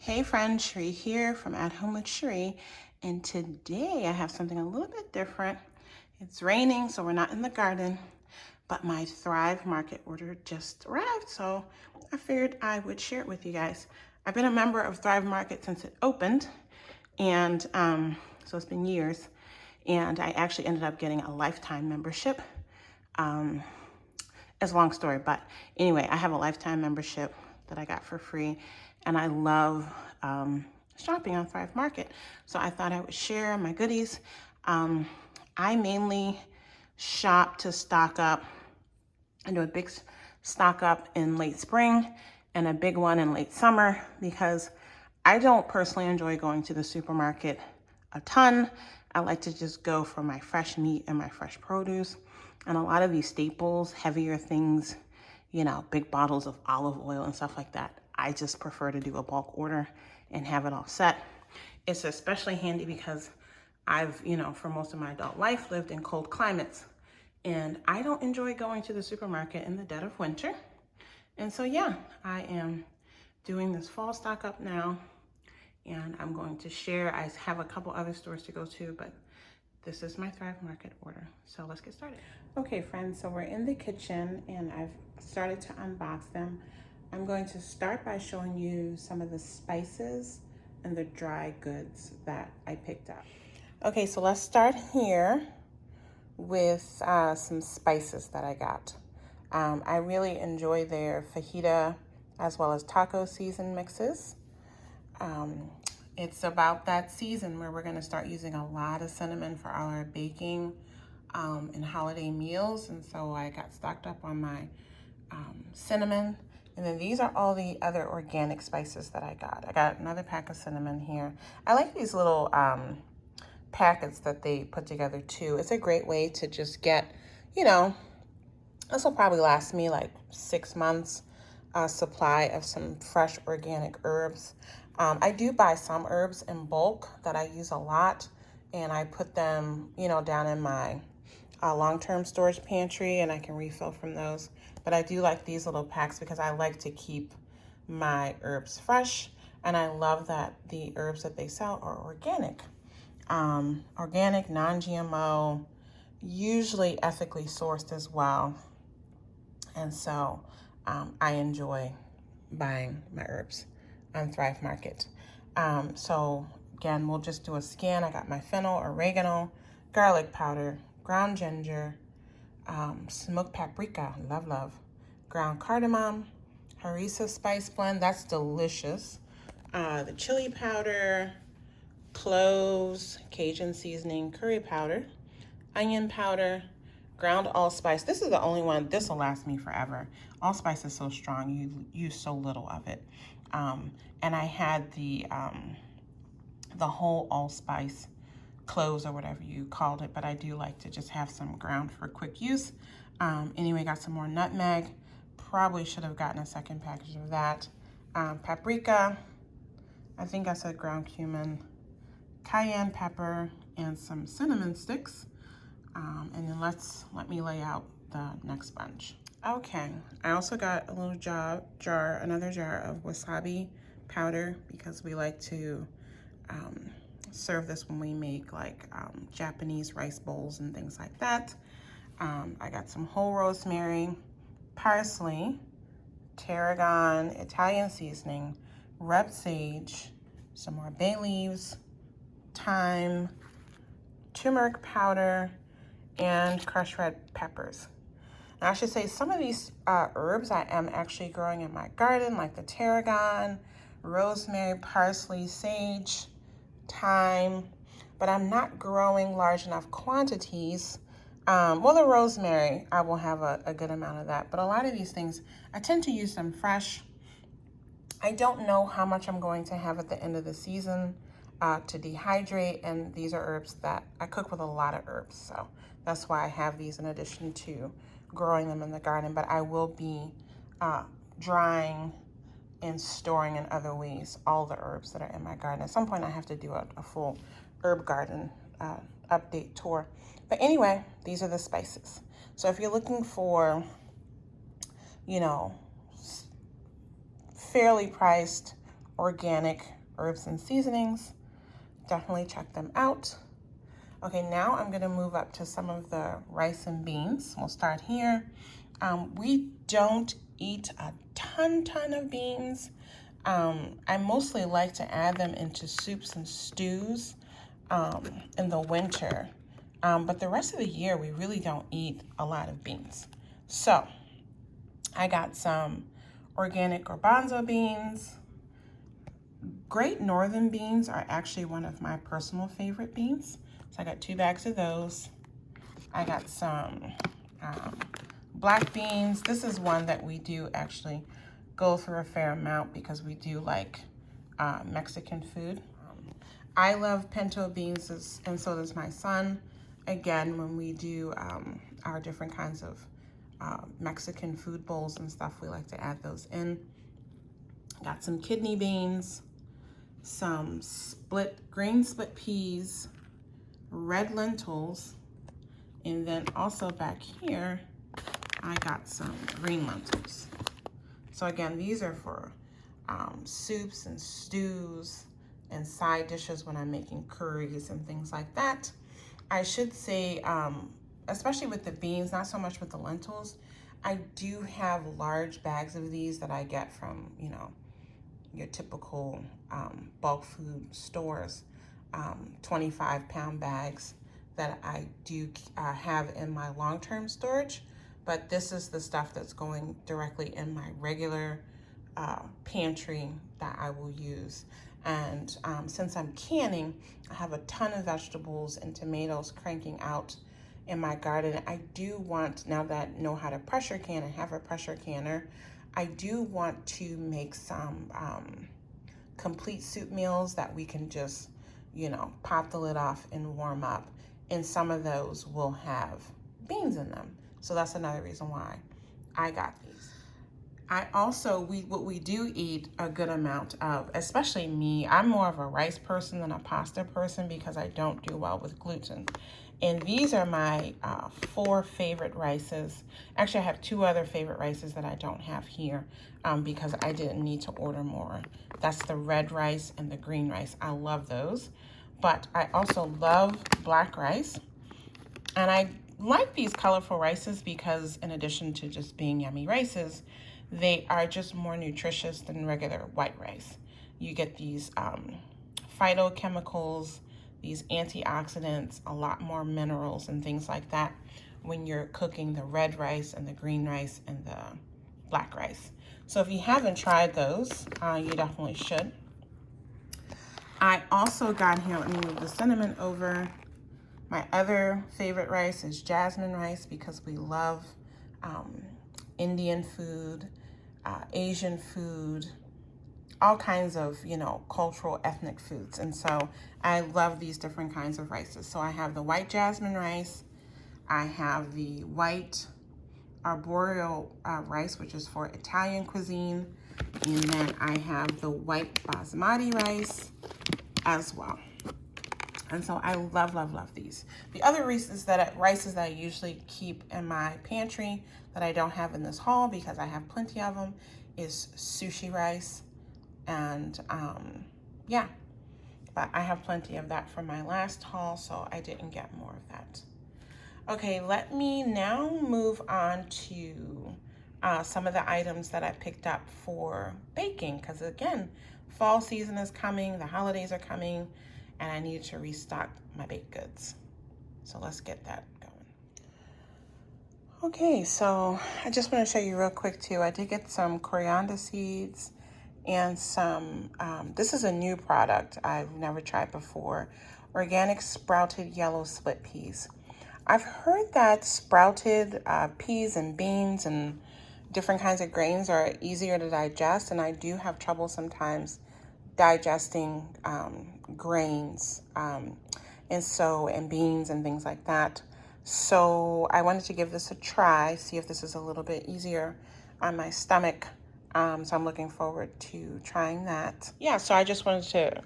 Hey friends, Sheree here from At Home with Sheree, and today I have something a little bit different. It's raining, so we're not in the garden, but my Thrive Market order just arrived, so I figured I would share it with you guys. I've been a member of Thrive Market since it opened, and so it's been years, and I actually ended up getting a lifetime membership. It's a long story, but anyway, I have a lifetime membership that I got for free, and I love shopping on Thrive Market. So I thought I would share my goodies. I mainly shop to stock up. I do a big stock up in late spring and a big one in late summer because I don't personally enjoy going to the supermarket a ton. I like to just go for my fresh meat and my fresh produce. And a lot of these staples, heavier things, big bottles of olive oil and stuff like that, I just prefer to do a bulk order and have it all set. It's especially handy because I've, for most of my adult life lived in cold climates. And I don't enjoy going to the supermarket in the dead of winter. And so, yeah, I am doing this fall stock up now. And I'm going to share. I have a couple other stores to go to, but this is my Thrive Market order. So let's get started. Okay, friends, so we're in the kitchen and I've started to unbox them. I'm going to start by showing you some of the spices and the dry goods that I picked up. Okay, so let's start here with some spices that I got. I really enjoy their fajita as well as taco season mixes. It's about that season where we're going to start using a lot of cinnamon for all our baking and holiday meals. And so I got stocked up on my cinnamon. And then these are all the other organic spices that I got. I got another pack of cinnamon here. I like these little packets that they put together too. It's a great way to just get, this will probably last me like 6 months supply of some fresh organic herbs. I do buy some herbs in bulk that I use a lot, and I put them, down in my long-term storage pantry, and I can refill from those. But I do like these little packs because I like to keep my herbs fresh, and I love that the herbs that they sell are organic. Organic, non-GMO, usually ethically sourced as well. And so I enjoy buying my herbs on Thrive Market. So again, we'll just do a scan. I got my fennel, oregano, garlic powder, ground ginger, smoked paprika, love, ground cardamom, harissa spice blend, that's delicious. The chili powder, cloves, Cajun seasoning, curry powder, onion powder, ground allspice. This is the only one, this will last me forever. Allspice is so strong, you use so little of it. And I had the whole allspice cloves or whatever you called it, but I do like to just have some ground for quick use. Anyway, got some more nutmeg. Probably should have gotten a second package of that. Paprika, I think I said ground cumin, cayenne pepper, and some cinnamon sticks. And then let me lay out the next bunch. Okay, I also got a little another jar of wasabi powder because we like to serve this when we make like Japanese rice bowls and things like that. I got some whole rosemary, parsley, tarragon, Italian seasoning, red sage, some more bay leaves, thyme, turmeric powder, and crushed red peppers. Now, I should say some of these herbs I am actually growing in my garden, like the tarragon, rosemary, parsley, sage, thyme, but I'm not growing large enough quantities. Well, the rosemary, I will have a good amount of that, but a lot of these things, I tend to use them fresh. I don't know how much I'm going to have at the end of the season to dehydrate, and these are herbs that I cook with a lot of herbs, so that's why I have these in addition to growing them in the garden. But I will be drying and storing in other ways all the herbs that are in my garden. At some point I have to do a full herb garden update tour. But anyway, these are the spices. So if you're looking for, fairly priced organic herbs and seasonings. Definitely check them out. Okay, now I'm gonna move up to some of the rice and beans. We'll start here. We don't eat a ton of beans. I mostly like to add them into soups and stews in the winter. But the rest of the year, we really don't eat a lot of beans. So I got some organic garbanzo beans. Great Northern beans are actually one of my personal favorite beans. So I got 2 bags of those. I got some black beans. This is one that we do actually go through a fair amount because we do like Mexican food. I love pinto beans, and so does my son. Again, when we do our different kinds of Mexican food bowls and stuff, we like to add those in. Got some kidney beans, some green split peas, red lentils, and then also back here, I got some green lentils. So again, these are for soups and stews and side dishes when I'm making curries and things like that. I should say, especially with the beans, not so much with the lentils, I do have large bags of these that I get from, you know, your typical bulk food stores, 25-pound bags that I do have in my long-term storage. But this is the stuff that's going directly in my regular pantry that I will use. And since I'm canning, I have a ton of vegetables and tomatoes cranking out in my garden. I do want, now that I know how to pressure can and have a pressure canner, I do want to make some complete soup meals that we can just, you know, pop the lid off and warm up. And some of those will have beans in them. So that's another reason why I got these. I also, what we do eat a good amount of, especially me, I'm more of a rice person than a pasta person because I don't do well with gluten. And these are my 4 favorite rices. Actually, I have 2 other favorite rices that I don't have here because I didn't need to order more. That's the red rice and the green rice. I love those. But I also love black rice. And I like these colorful rices because in addition to just being yummy rices, they are just more nutritious than regular white rice. You get these phytochemicals, these antioxidants, a lot more minerals and things like that when you're cooking the red rice and the green rice and the black rice. So if you haven't tried those, you definitely should. I also got here, let me move the cinnamon over. My other favorite rice is jasmine rice because we love Indian food, Asian food, all kinds of, you know, cultural ethnic foods. And so I love these different kinds of rices. So I have the white jasmine rice. I have the white arboreal rice, which is for Italian cuisine. And then I have the white basmati rice as well. And so I love these. The other rices that I usually keep in my pantry that I don't have in this haul because I have plenty of them is sushi rice. And yeah, but I have plenty of that from my last haul, so I didn't get more of that. Okay, let me now move on to some of the items that I picked up for baking, because again, fall season is coming, the holidays are coming, and I needed to restock my baked goods. So let's get that going. Okay, so I just want to show you real quick too. I did get some coriander seeds and some, this is a new product I've never tried before, organic sprouted yellow split peas. I've heard that sprouted peas and beans and different kinds of grains are easier to digest, and I do have trouble sometimes digesting grains and beans and things like that. So I wanted to give this a try, see if this is a little bit easier on my stomach. So I'm looking forward to trying that. Yeah, so I just wanted to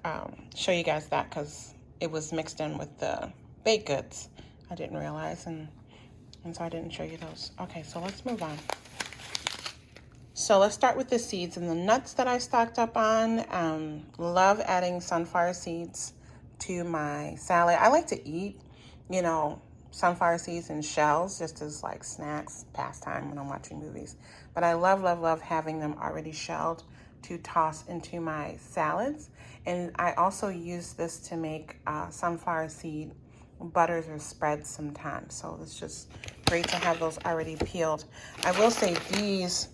show you guys that because it was mixed in with the baked goods. I didn't realize, and so I didn't show you those. Okay, so let's move on. So let's start with the seeds and the nuts that I stocked up on. Love adding sunflower seeds to my salad. I like to eat, you know, sunflower seeds in shells just as like snacks, pastime when I'm watching movies. But I love, love, love having them already shelled to toss into my salads. And I also use this to make sunflower seed butters or spreads sometimes. So it's just great to have those already peeled. I will say these,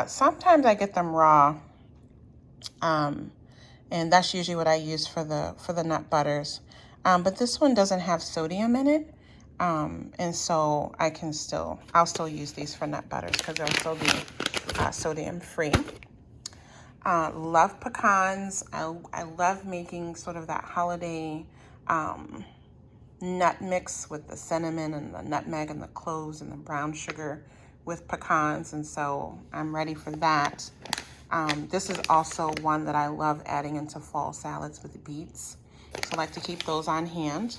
sometimes I get them raw, and that's usually what I use for the nut butters. But this one doesn't have sodium in it, and so I'll still use these for nut butters because they'll still be sodium free. Love pecans. I love making sort of that holiday nut mix with the cinnamon and the nutmeg and the cloves and the brown sugar with pecans, and so I'm ready for that. This is also one that I love adding into fall salads with beets, so I like to keep those on hand.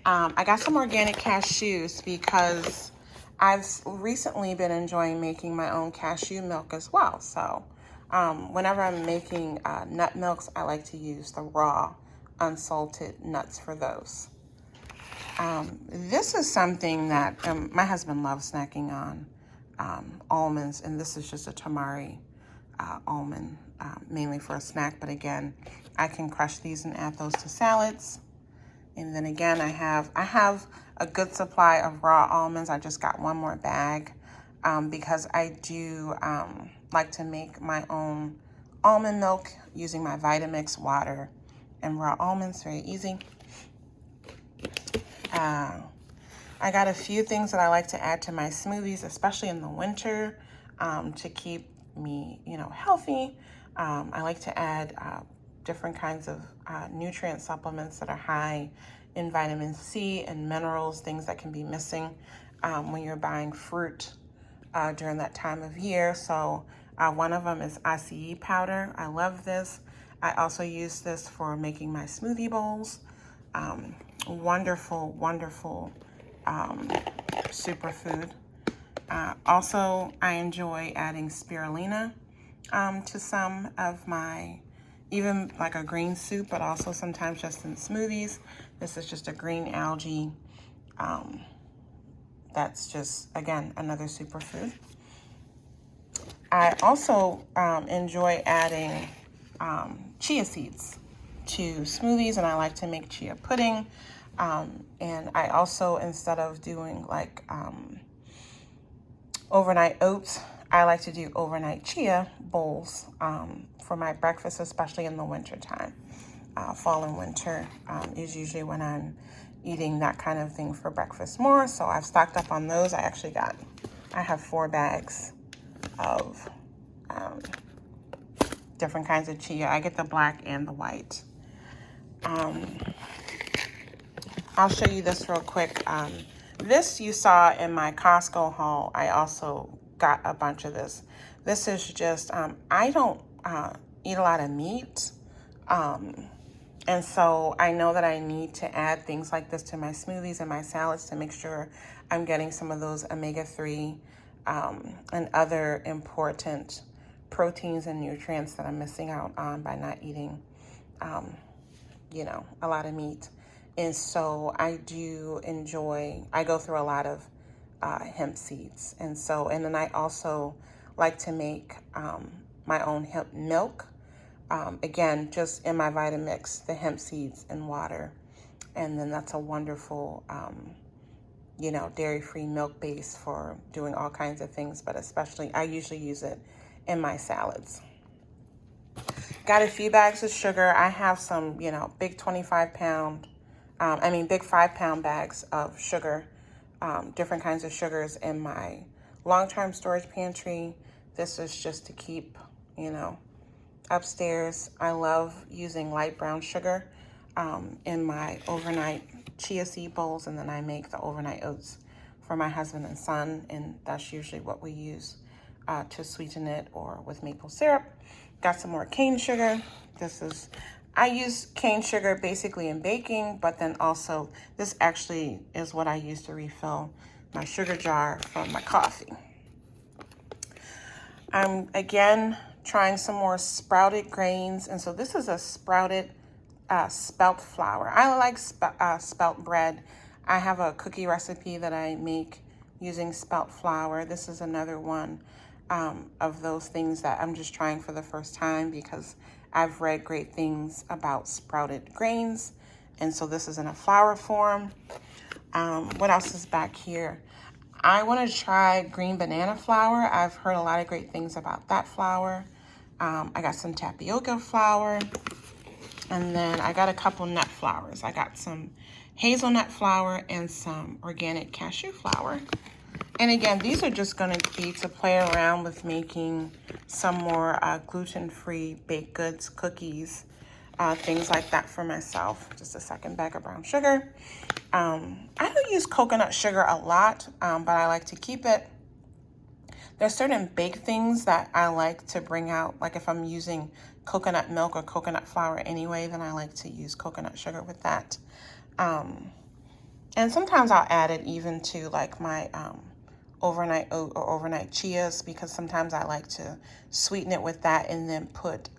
I got some organic cashews because I've recently been enjoying making my own cashew milk as well. So whenever I'm making nut milks, I like to use the raw, unsalted nuts for those. This is something that my husband loves snacking on, almonds, and this is just a tamari almond, mainly for a snack. But again, I can crush these and add those to salads. And then again, I have a good supply of raw almonds. I just got one more bag because I do like to make my own almond milk using my Vitamix water and raw almonds. Very easy. I got a few things that I like to add to my smoothies, especially in the winter, to keep me, healthy. I like to add different kinds of nutrient supplements that are high in vitamin C and minerals, things that can be missing when you're buying fruit during that time of year. So one of them is acai powder. I love this. I also use this for making my smoothie bowls. Wonderful, wonderful superfood. Also, I enjoy adding spirulina to some of my, even like a green soup, but also sometimes just in smoothies. This is just a green algae. That's just, again, another superfood. I also enjoy adding chia seeds to smoothies, and I like to make chia pudding. And I also, instead of doing like overnight oats, I like to do overnight chia bowls for my breakfast, especially in the winter time. Fall and winter is usually when I'm eating that kind of thing for breakfast more. So I've stocked up on those. I have 4 bags of different kinds of chia. I get the black and the white. I'll show you this real quick. This you saw in my Costco haul. I also got a bunch of this. This is just, I don't eat a lot of meat. And so I know that I need to add things like this to my smoothies and my salads to make sure I'm getting some of those omega-3 and other important proteins and nutrients that I'm missing out on by not eating, a lot of meat. And so I go through a lot of hemp seeds. And then I also like to make my own hemp milk. Again, just in my Vitamix, the hemp seeds and water. And then that's a wonderful, dairy-free milk base for doing all kinds of things, but especially I usually use it in my salads. Got a few bags of sugar. I have some, big 5-pound bags of sugar, different kinds of sugars in my long-term storage pantry. This is just to keep, upstairs. I love using light brown sugar in my overnight chia seed bowls, and then I make the overnight oats for my husband and son, and that's usually what we use to sweeten it, or with maple syrup. Got some more cane sugar. I use cane sugar basically in baking, but then also this actually is what I use to refill my sugar jar from my coffee. I'm again trying some more sprouted grains. And so this is a sprouted spelt flour. I like spelt bread. I have a cookie recipe that I make using spelt flour. This is another one of those things that I'm just trying for the first time because I've read great things about sprouted grains. And so this is in a flour form. What else is back here? I want to try green banana flour. I've heard a lot of great things about that flour. I got some tapioca flour. And then I got a couple nut flours. I got some hazelnut flour and some organic cashew flour. And again, these are just going to be to play around with making some more gluten-free baked goods, cookies, things like that for myself. Just a second, bag of brown sugar. I don't use coconut sugar a lot, but I like to keep it. There's certain baked things that I like to bring out, like if I'm using coconut milk or coconut flour anyway, then I like to use coconut sugar with that. And sometimes I'll add it even to like my overnight oat or overnight chias, because sometimes I like to sweeten it with that and then put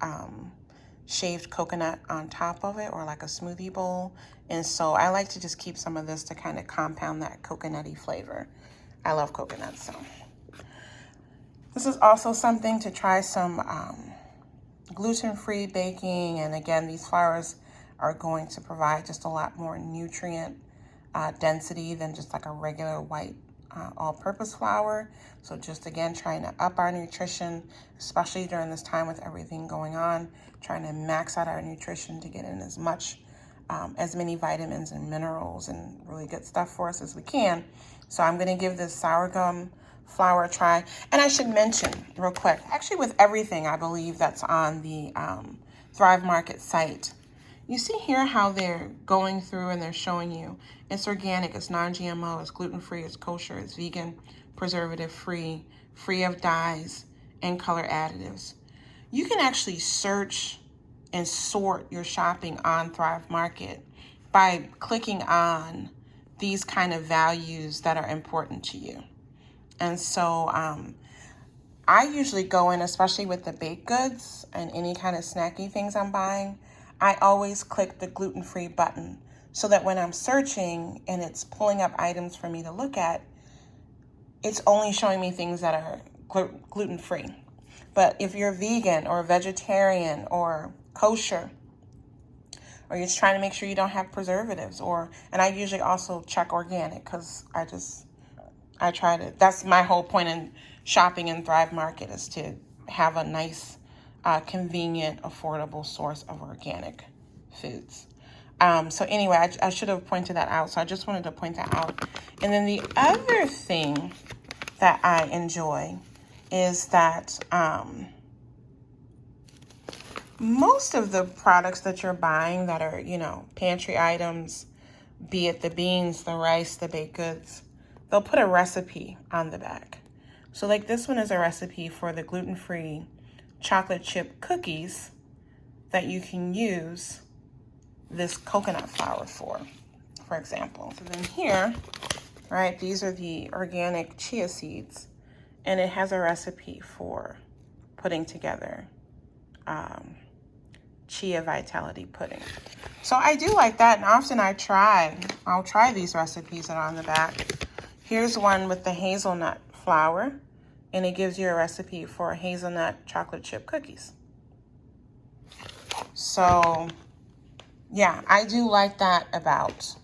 shaved coconut on top of it, or like a smoothie bowl. And so I like to just keep some of this to kind of compound that coconutty flavor. I love coconut, so. This is also something to try some gluten-free baking. And again, these flours are going to provide just a lot more nutrient density than just like a regular white all-purpose flour. So just again, trying to up our nutrition, especially during this time with everything going on, trying to max out our nutrition to get in as many vitamins and minerals and really good stuff for us as we can. So I'm going to give this sorghum flour try. And I should mention real quick, actually with everything I believe that's on the Thrive Market site, you see here how they're going through and they're showing you it's organic, it's non-GMO, it's gluten-free, it's kosher, it's vegan, preservative-free, free of dyes and color additives. You can actually search and sort your shopping on Thrive Market by clicking on these kind of values that are important to you. And so I usually go in, especially with the baked goods and any kind of snacky things I'm buying, I always click the gluten-free button so that when I'm searching and it's pulling up items for me to look at, it's only showing me things that are gluten-free. But if you're vegan or vegetarian or kosher, or you're just trying to make sure you don't have preservatives, and I usually also check organic because I try to, that's my whole point in shopping in Thrive Market, is to have a nice, convenient, affordable source of organic foods. So anyway, I should have pointed that out. So I just wanted to point that out. And then the other thing that I enjoy is that most of the products that you're buying that are, pantry items, be it the beans, the rice, the baked goods, they'll put a recipe on the back. So like this one is a recipe for the gluten-free chocolate chip cookies that you can use this coconut flour for example. So then here, right, these are the organic chia seeds, and it has a recipe for putting together chia vitality pudding. So I do like that, and often I'll try these recipes that are on the back. Here's one with the hazelnut flour, and it gives you a recipe for hazelnut chocolate chip cookies. So yeah, I do like that about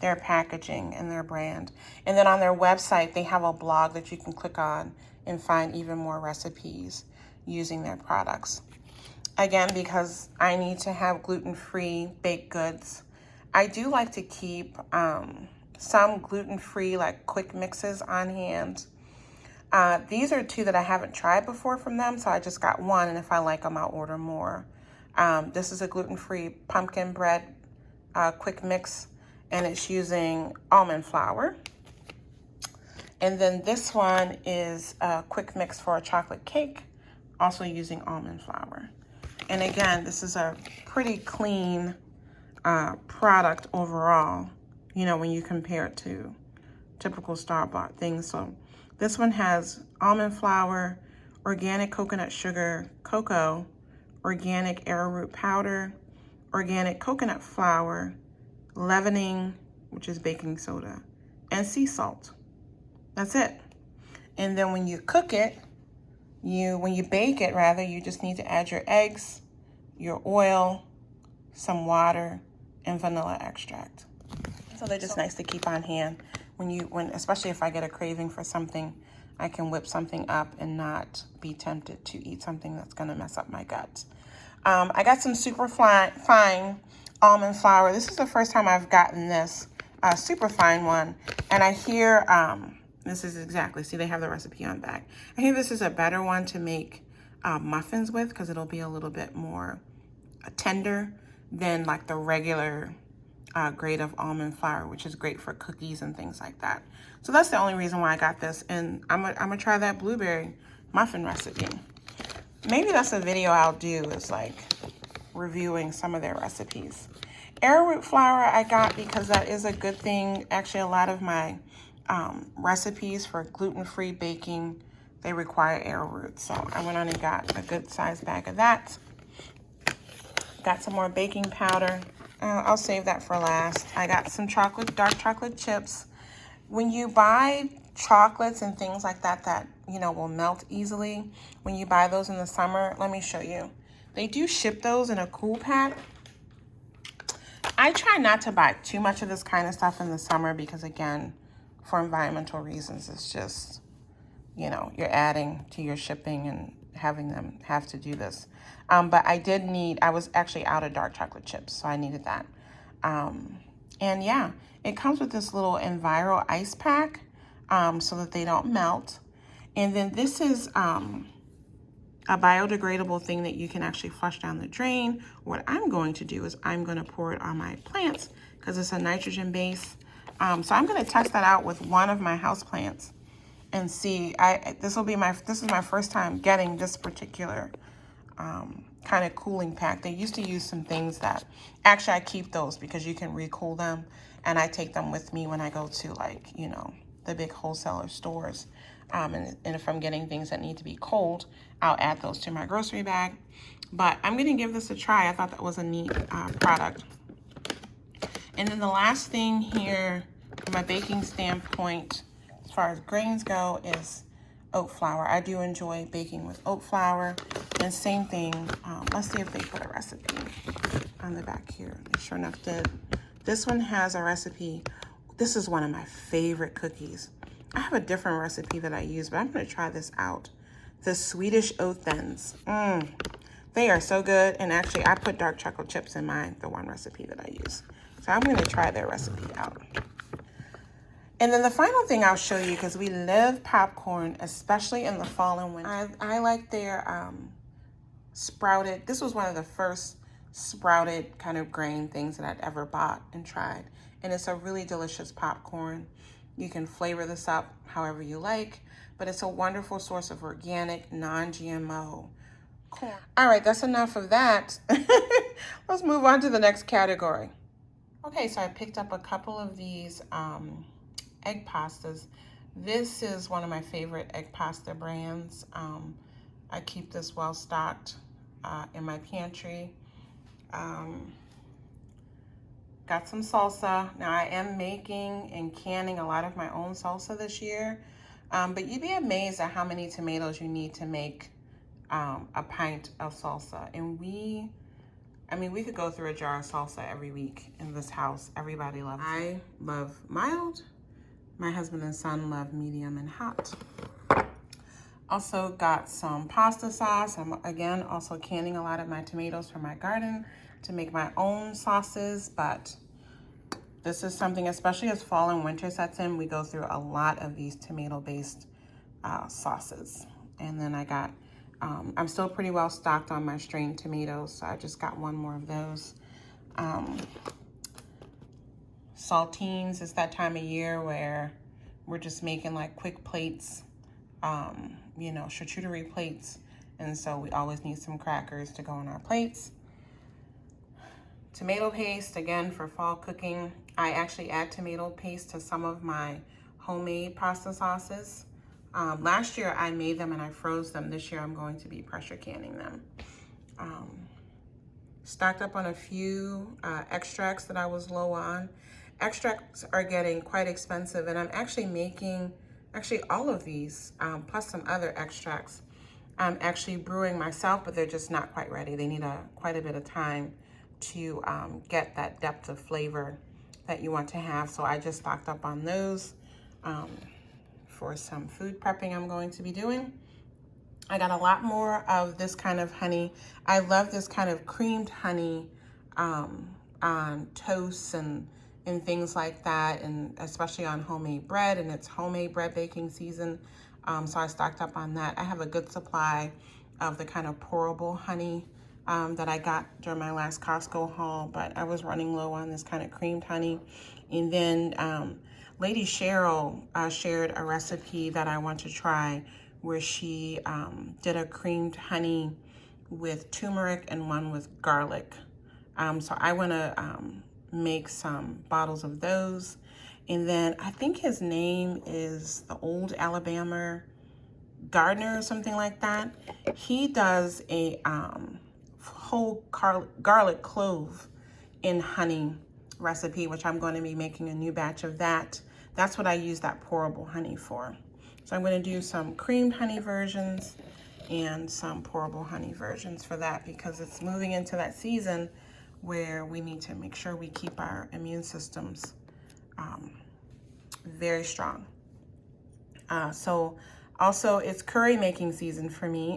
their packaging and their brand. And then on their website, they have a blog that you can click on and find even more recipes using their products. Again, because I need to have gluten-free baked goods, I do like to keep some gluten-free like quick mixes on hand. These are two that I haven't tried before from them, so I just got one, and if I like them, I'll order more. This is a gluten-free pumpkin bread quick mix, and it's using almond flour. And then this one is a quick mix for a chocolate cake, also using almond flour. And again, this is a pretty clean product overall, when you compare it to typical store-bought things. So this one has almond flour, organic coconut sugar, cocoa, organic arrowroot powder, organic coconut flour, leavening, which is baking soda, and sea salt. That's it. And then when you cook it, when you bake it rather, you just need to add your eggs, your oil, some water, and vanilla extract. So they're just nice to keep on hand. Especially if I get a craving for something, I can whip something up and not be tempted to eat something that's gonna mess up my gut. I got some super fine almond flour. This is the first time I've gotten this super fine one. And I hear, this is exactly, see they have the recipe on back. I hear this is a better one to make muffins with because it'll be a little bit more tender than like the regular grade of almond flour, which is great for cookies and things like that. So that's the only reason why I got this. And I'm gonna try that blueberry muffin recipe. Maybe that's a video I'll do, is like reviewing some of their recipes. Arrowroot flour I got because that is a good thing. Actually, a lot of my recipes for gluten-free baking, they require arrowroot. So I went on and got a good sized bag of that. Got some more baking powder. I'll save that for last. I got some dark chocolate chips. When you buy chocolates and things like that, will melt easily, when you buy those in the summer, let me show you. They do ship those in a cool pack. I try not to buy too much of this kind of stuff in the summer because, again, for environmental reasons, it's just, you're adding to your shipping and having them have to do this. But I was actually out of dark chocolate chips, so I needed that. And yeah, it comes with this little Enviro ice pack so that they don't melt. And then this is a biodegradable thing that you can actually flush down the drain. What I'm going to do is I'm going to pour it on my plants because it's a nitrogen base. So I'm going to test that out with one of my house plants and see. This is my first time getting this particular kind of cooling pack. They used to use some things that, actually I keep those because you can recool them, and I take them with me when I go to the big wholesaler stores. And if I'm getting things that need to be cold, I'll add those to my grocery bag. But I'm gonna give this a try. I thought that was a neat product. And then the last thing here from a baking standpoint, as far as grains go, is oat flour. I do enjoy baking with oat flour. And same thing, let's see if they put a recipe on the back here. They sure enough did. This one has a recipe. This is one of my favorite cookies. I have a different recipe that I use, but I'm gonna try this out. The Swedish oat thins. They are so good. And actually I put dark chocolate chips in the one recipe that I use. So I'm gonna try their recipe out. And then the final thing I'll show you, because we love popcorn, especially in the fall and winter. I like their sprouted. This was one of the first sprouted kind of grain things that I'd ever bought and tried. And it's a really delicious popcorn. You can flavor this up however you like, but it's a wonderful source of organic, non-GMO corn. All right, that's enough of that. Let's move on to the next category. Okay, so I picked up a couple of these egg pastas. This is one of my favorite egg pasta brands. I keep this well stocked in my pantry. Got some salsa. Now I am making and canning a lot of my own salsa this year, but you'd be amazed at how many tomatoes you need to make a pint of salsa. And we could go through a jar of salsa every week in this house. Everybody loves it. I love mild. My husband and son love medium and hot. Also got some pasta sauce. I'm again also canning a lot of my tomatoes from my garden to make my own sauces, but this is something, especially as fall and winter sets in, we go through a lot of these tomato-based sauces. And then I got, I'm still pretty well stocked on my strained tomatoes, so I just got one more of those. Saltines, it's that time of year where we're just making like quick plates, charcuterie plates. And so we always need some crackers to go on our plates. Tomato paste, again, for fall cooking. I actually add tomato paste to some of my homemade pasta sauces. Last year I made them and I froze them. This year I'm going to be pressure canning them. Stocked up on a few extracts that I was low on. Extracts are getting quite expensive, and I'm actually making all of these, plus some other extracts. I'm actually brewing myself, but they're just not quite ready. They need quite a bit of time to get that depth of flavor that you want to have. So I just stocked up on those for some food prepping I'm going to be doing. I got a lot more of this kind of honey. I love this kind of creamed honey on toasts and things like that, and especially on homemade bread, and it's homemade bread baking season. So I stocked up on that. I have a good supply of the kind of pourable honey that I got during my last Costco haul, but I was running low on this kind of creamed honey. And then Lady Cheryl shared a recipe that I want to try where she did a creamed honey with turmeric and one with garlic. So I want to make some bottles of those. And then I think his name is the Old Alabama Gardener or something like that. He does a whole garlic clove in honey recipe, which I'm going to be making a new batch of that. That's what I use that pourable honey for. So I'm going to do some creamed honey versions and some pourable honey versions for that, because it's moving into that season where we need to make sure we keep our immune systems very strong. So also it's curry making season for me.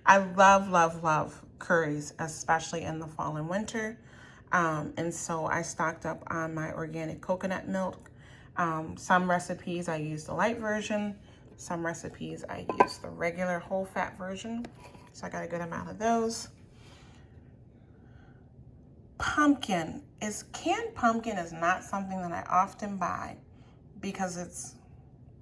I love curries, especially in the fall and winter. And so I stocked up on my organic coconut milk. Some recipes I use the light version. Some recipes I use the regular whole fat version. So I got a good amount of those. Canned pumpkin is not something that I often buy because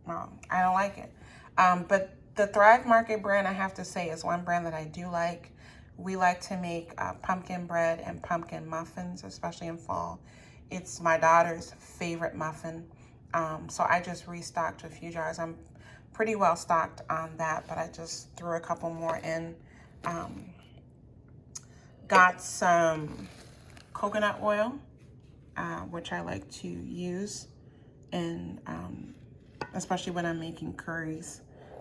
I don't like it. But the Thrive Market brand, I have to say, is one brand that I do like. We like to make pumpkin bread and pumpkin muffins, especially in fall. It's my daughter's favorite muffin. So I just restocked a few jars. I'm pretty well stocked on that, but I just threw a couple more in. Got some coconut oil, which I like to use, and especially when I'm making curries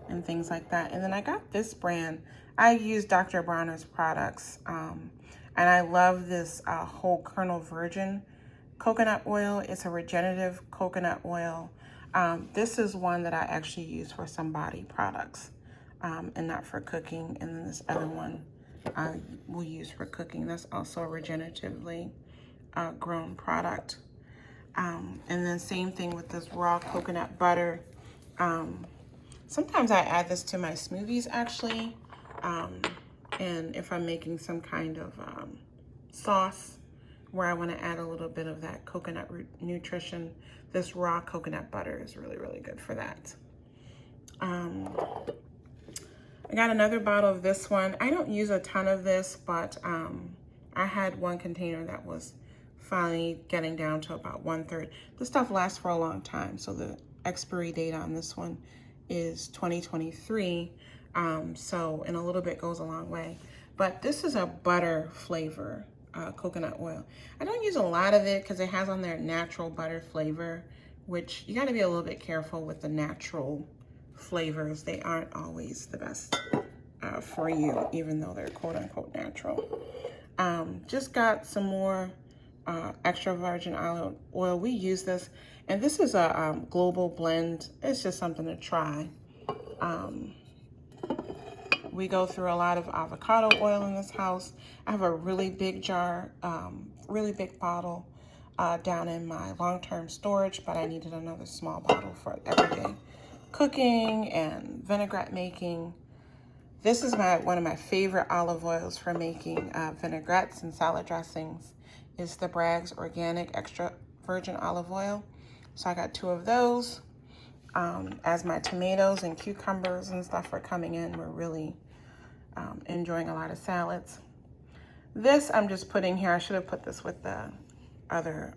and things like that. And then I got this brand. I use Dr. Bronner's products, and I love this whole kernel virgin coconut oil. It's a regenerative coconut oil. This is one that I actually use for some body products and not for cooking. And then this other one I will use for cooking. That's also a regeneratively grown product. And then same thing with this raw coconut butter. Sometimes I add this to my smoothies actually. And if I'm making some kind of sauce where I want to add a little bit of that coconut nutrition, this raw coconut butter is really good for that. I got another bottle of this one. I don't use a ton of this, but I had one container that was finally getting down to about 1/3. This stuff lasts for a long time, so the expiry date on this one is 2023. So in a little bit goes a long way. But this is a butter flavor coconut oil. I don't use a lot of it because it has on there natural butter flavor, which you got to be a little bit careful with the natural flavors. They aren't always the best for you, even though they're quote unquote natural. Just got some more extra virgin olive oil. We use this, and this is a global blend. It's just something to try. We go through a lot of avocado oil in this house. I have a really big jar, really big bottle down in my long-term storage, but I needed another small bottle for everyday cooking and vinaigrette making. This is one of my favorite olive oils for making vinaigrettes and salad dressings. Is the Bragg's Organic Extra Virgin Olive Oil. So I got 2 of those. As my tomatoes and cucumbers and stuff are coming in, we're really enjoying a lot of salads. This I'm just putting here. I should have put this with the other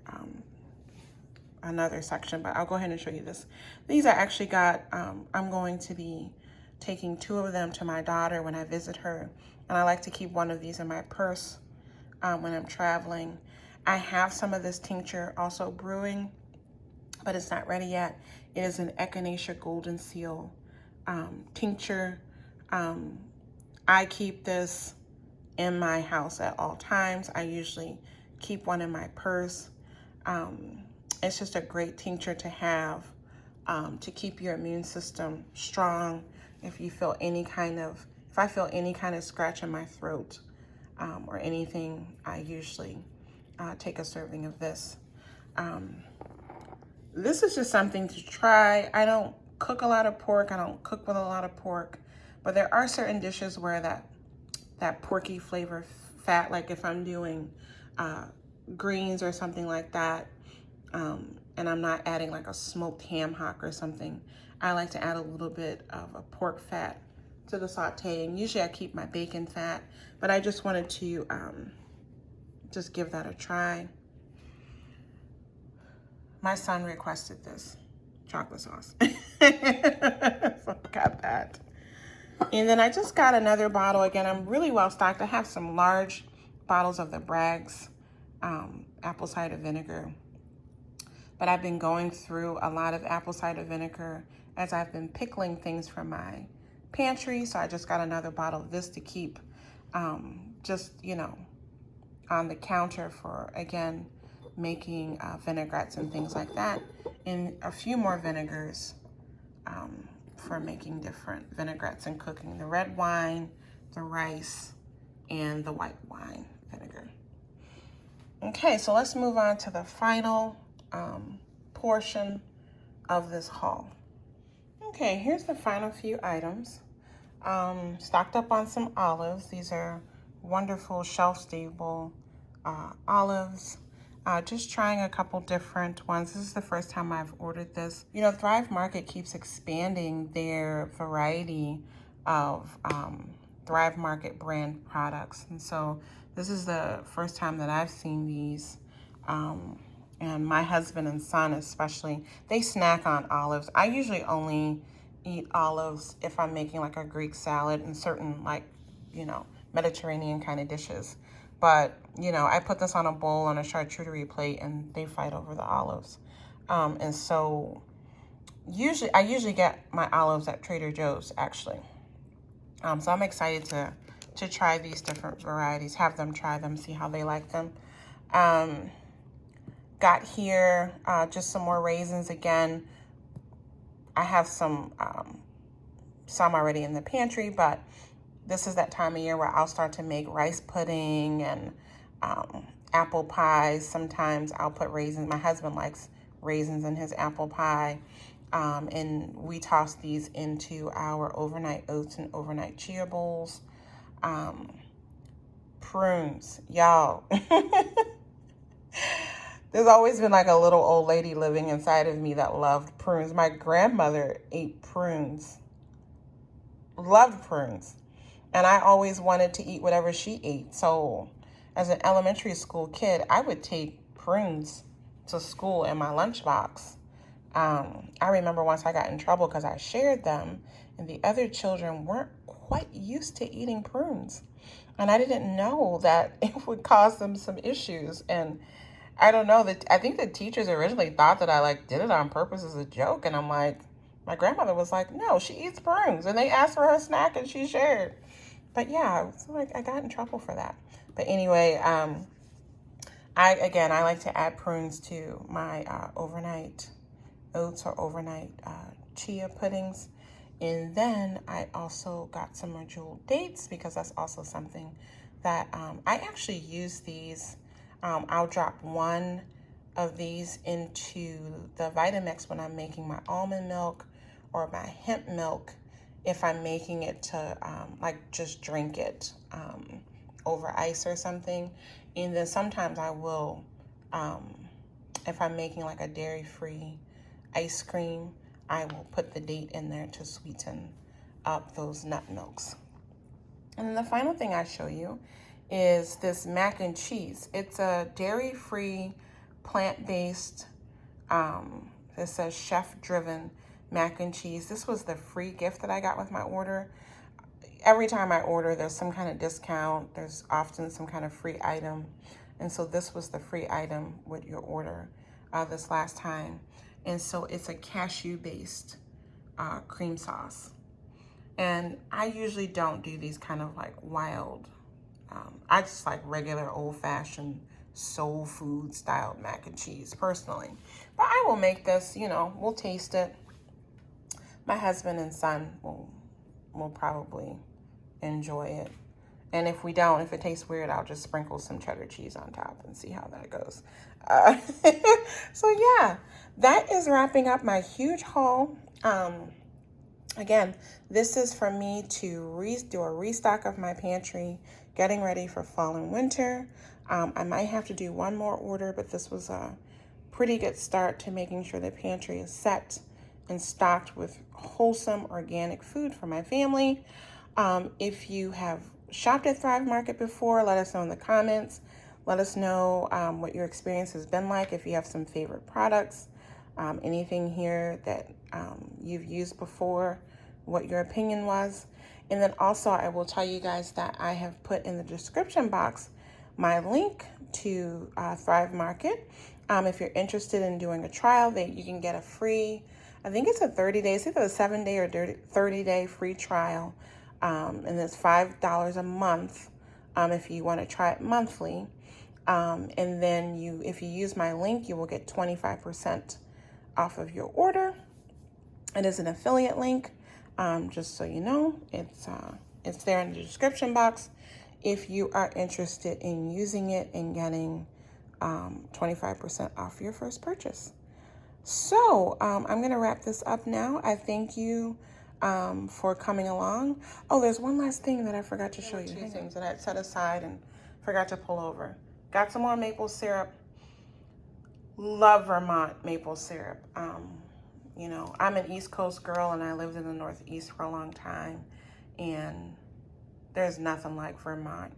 another section, but I'll go ahead and show you this. These I actually got, I'm going to be taking 2 of them to my daughter when I visit her. And I like to keep one of these in my purse when I'm traveling. I have some of this tincture also brewing, but it's not ready yet. It is an Echinacea Golden Seal tincture. I keep this in my house at all times. I usually keep one in my purse. It's just a great tincture to have to keep your immune system strong. If you feel any kind of, if I feel any kind of scratch in my throat or anything, I usually take a serving of this. This is just something to try. I don't cook a lot of pork. I don't cook with a lot of pork, but there are certain dishes where that porky flavor fat, like if I'm doing greens or something like that, and I'm not adding like a smoked ham hock or something, I like to add a little bit of a pork fat to the sauteing. Usually I keep my bacon fat, but I just wanted to just give that a try. My son requested this chocolate sauce. So I got that. And then I just got another bottle. Again, I'm really well stocked. I have some large bottles of the Bragg's apple cider vinegar. But I've been going through a lot of apple cider vinegar as I've been pickling things from my pantry. So I just got another bottle of this to keep just, you know, on the counter for, again, making vinaigrettes and things like that. And a few more vinegars for making different vinaigrettes and cooking. The red wine, the rice, and the white wine vinegar. Okay, so let's move on to the final portion of this haul. Okay, here's the final few items. Stocked up on some olives. These are wonderful shelf-stable olives. Just trying a couple different ones. This is the first time I've ordered this. You know, Thrive Market keeps expanding their variety of Thrive Market brand products. And so this is the first time that I've seen these. And my husband and son especially, they snack on olives. I usually only eat olives if I'm making like a Greek salad and certain like, you know, Mediterranean kind of dishes. But, you know, I put this on a bowl on a charcuterie plate and they fight over the olives. And so I usually get my olives at Trader Joe's actually. So I'm excited to try these different varieties, have them try them, see how they like them. Got here just some more raisins again. I have some already in the pantry, but this is that time of year where I'll start to make rice pudding and apple pies. Sometimes I'll put raisins. My husband likes raisins in his apple pie. And we toss these into our overnight oats and overnight chia bowls. Prunes, y'all. There's always been like a little old lady living inside of me that loved prunes. My grandmother ate prunes, loved prunes. And I always wanted to eat whatever she ate. So as an elementary school kid, I would take prunes to school in my lunchbox. I remember once I got in trouble because I shared them and the other children weren't quite used to eating prunes. And I didn't know that it would cause them some issues. And I don't know, I think the teachers originally thought that I like did it on purpose as a joke. And I'm like, my grandmother was like, no, she eats prunes. And they asked for her snack and she shared. But yeah, so like I got in trouble for that. But anyway, I like to add prunes to my overnight oats or overnight chia puddings. And then I also got some more jeweled dates because that's also something that I actually use these. I'll drop one of these into the Vitamix when I'm making my almond milk or my hemp milk, if I'm making it to like just drink it over ice or something. And then sometimes I will, if I'm making like a dairy-free ice cream, I will put the date in there to sweeten up those nut milks. And then the final thing I show you is this mac and cheese. It's a dairy-free, plant-based It says chef-driven mac and cheese. This was the free gift that I got with my order. Every time I order, there's some kind of discount. There's often some kind of free item. And so this was the free item with your order this last time. And so it's a cashew-based cream sauce. And I usually don't do these kind of like wild, I just like regular old-fashioned soul food styled mac and cheese personally. But I will make this, you know, we'll taste it. My husband and son will probably enjoy it. And if we don't, if it tastes weird, I'll just sprinkle some cheddar cheese on top and see how that goes. So yeah, that is wrapping up my huge haul. Again, this is for me to do a restock of my pantry, getting ready for fall and winter. I might have to do one more order, but this was a pretty good start to making sure the pantry is set and stocked with wholesome organic food for my family. If you have shopped at Thrive Market before, let us know in the comments. Let us know what your experience has been like, if you have some favorite products, anything here that you've used before, what your opinion was. And then also I will tell you guys that I have put in the description box my link to Thrive Market. If you're interested in doing a trial, you can get a free, I think it's a 30 days, either a 7-day or 30-day free trial. And it's $5 a month if you want to try it monthly. And then if you use my link, you will get 25% off of your order. It is an affiliate link, just so you know. It's there in the description box if you are interested in using it and getting 25% off your first purchase. So I'm going to wrap this up now. I thank you for coming along. Oh, there's one last thing that I forgot to show you. Two things that I had set aside and forgot to pull over. Got some more maple syrup. Love Vermont maple syrup. You know, I'm an East Coast girl and I lived in the Northeast for a long time, and there's nothing like Vermont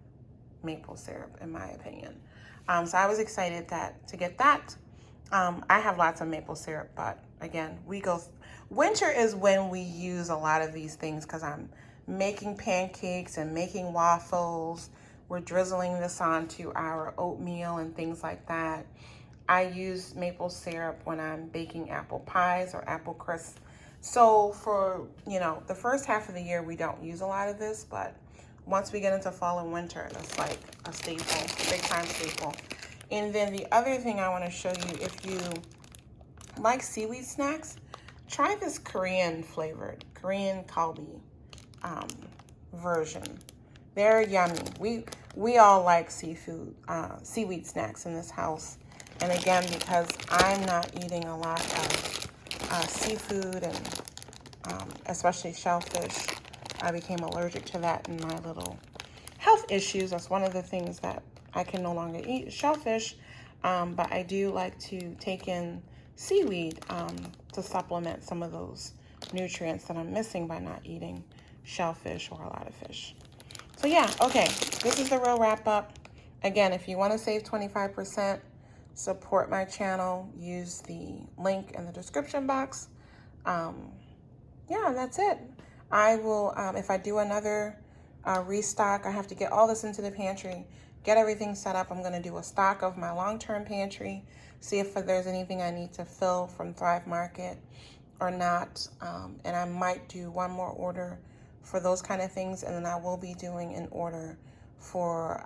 maple syrup in my opinion. So I was excited to get that. I have lots of maple syrup, but again, winter is when we use a lot of these things because I'm making pancakes and making waffles. We're drizzling this onto our oatmeal and things like that. I use maple syrup when I'm baking apple pies or apple crisp. So for, you know, the first half of the year, we don't use a lot of this, but once we get into fall and winter, that's like a staple, big time staple. And then the other thing I want to show you, if you like seaweed snacks, try this Korean kalbi version. They're yummy. We all like seaweed snacks in this house. And again, because I'm not eating a lot of seafood and especially shellfish, I became allergic to that in my little health issues. That's one of the things that I can no longer eat, shellfish. But I do like to take in seaweed to supplement some of those nutrients that I'm missing by not eating shellfish or a lot of fish. So yeah, okay, this is the real wrap up. Again, if you want to save 25%, support my channel, use the link in the description box. Yeah, that's it. I will, if I do another restock, I have to get all this into the pantry, get everything set up. I'm going to do a stock of my long-term pantry, see if there's anything I need to fill from Thrive Market or not. And I might do one more order for those kind of things. And then I will be doing an order for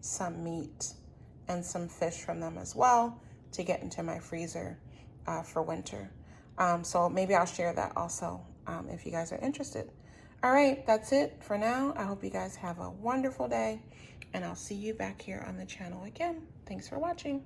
some meat and some fish from them as well to get into my freezer for winter. So maybe I'll share that also if you guys are interested. All right, that's it for now. I hope you guys have a wonderful day, and I'll see you back here on the channel again. Thanks for watching.